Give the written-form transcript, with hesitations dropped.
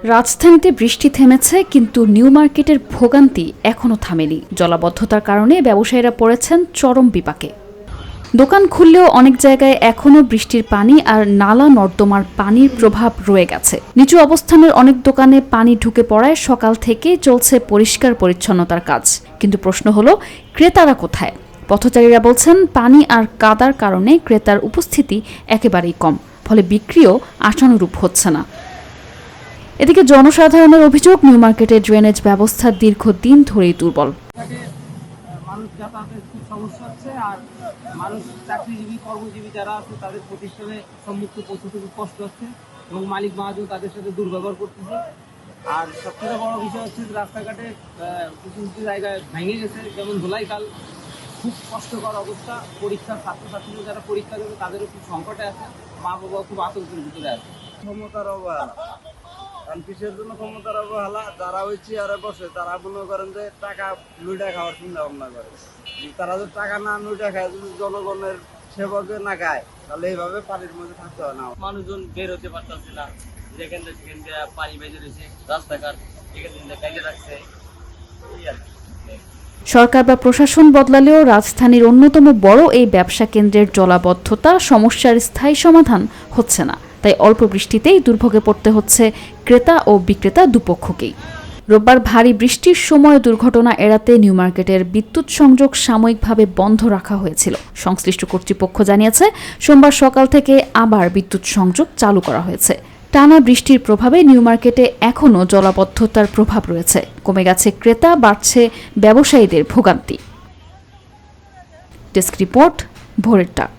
রাজধানীতে বৃষ্টি থেমেছে, কিন্তু নিউ মার্কেটের ভোগান্তি এখনও থামেনি। জলাবদ্ধতার কারণে ব্যবসায়ীরা পড়েছেন চরম বিপাকে। দোকান খুললেও অনেক জায়গায় এখনও বৃষ্টির পানি আর নালা নর্দমার পানির প্রভাব রয়ে গেছে। নিচু অবস্থানের অনেক দোকানে পানি ঢুকে পড়ায় সকাল থেকেই চলছে পরিষ্কার পরিচ্ছন্নতার কাজ। কিন্তু প্রশ্ন হলো, ক্রেতারা কোথায়? পথচারীরা বলছেন পানি আর কাদার কারণে ক্রেতার উপস্থিতি একেবারেই কম, ফলে বিক্রিও আশানুরূপ হচ্ছে না। এদিকে জনসাধারণের অভিযোগ, নিউ মার্কেটের ড্রেনেজ ব্যবস্থা দীর্ঘদিন ধরেই দুর্বল। মানুষ যাতায়াতের খুব সমস্যা হচ্ছে, আর মানুষ চাকরিজীবী কর্মজীবী যারা আছে তাদের প্রতিষ্ঠানে সম্মুখে পৌঁছতে খুব কষ্ট হচ্ছে এবং মালিক মহাজন তাদের সাথে দুর্ব্যবহার করতেছে। আর সবথেকে বড় বিষয় হচ্ছে রাস্তাঘাটে কিছু কিছু জায়গায় ভেঙে গেছে, যেমন ধোলাইখাল, খুব কষ্টকর অবস্থা। পরীক্ষার ছাত্রছাত্রীরা যারা পরীক্ষা দেবে তাদেরও খুব সংকটে আছে, মা বাবা খুব আতঙ্কের ভিতরে আছে। ক্ষমতার অবহেলা, কারণ কিসের জন্য ক্ষমতার অবহেলা? যারা ওই চেয়ারে বসে তারা মনে করেন যে টাকা লুটা খাওয়ার চিন্তা ভাবনা করে। তারা যদি টাকা না লুটা খায়, যদি জনগণের সেবকে না খায়, তাহলে এইভাবে পানির মধ্যে থাকতে হয় না। মানুষজন বের হতে পারতেছে না, যেখান থেকে পানি বেঁধে রয়েছে, রাস্তাঘাট এখান থেকে কাজে রাখছে। সরকার বা প্রশাসন বদলালেও রাজধানীর অন্যতম বড় এই ব্যবসা কেন্দ্রের জলাবদ্ধতা সমস্যার স্থায়ী সমাধান হচ্ছে না। তাই অল্প বৃষ্টিতেই দুর্ভোগে পড়তে হচ্ছে ক্রেতা ও বিক্রেতা দুপক্ষকেই। রোববার ভারী বৃষ্টির সময় দুর্ঘটনা এড়াতে নিউ মার্কেটের বিদ্যুৎ সংযোগ সাময়িকভাবে বন্ধ রাখা হয়েছিল। সংশ্লিষ্ট কর্তৃপক্ষ জানিয়েছে, সোমবার সকাল থেকে আবার বিদ্যুৎ সংযোগ চালু করা হয়েছে। টানা বৃষ্টির প্রভাবে নিউ মার্কেটে এখনও জলাবদ্ধতার প্রভাব রয়েছে। কমে গেছে ক্রেতা, বাড়ছে ব্যবসায়ীদের ভোগান্তি। ডেস্ক রিপোর্ট, ভোরের ডাক।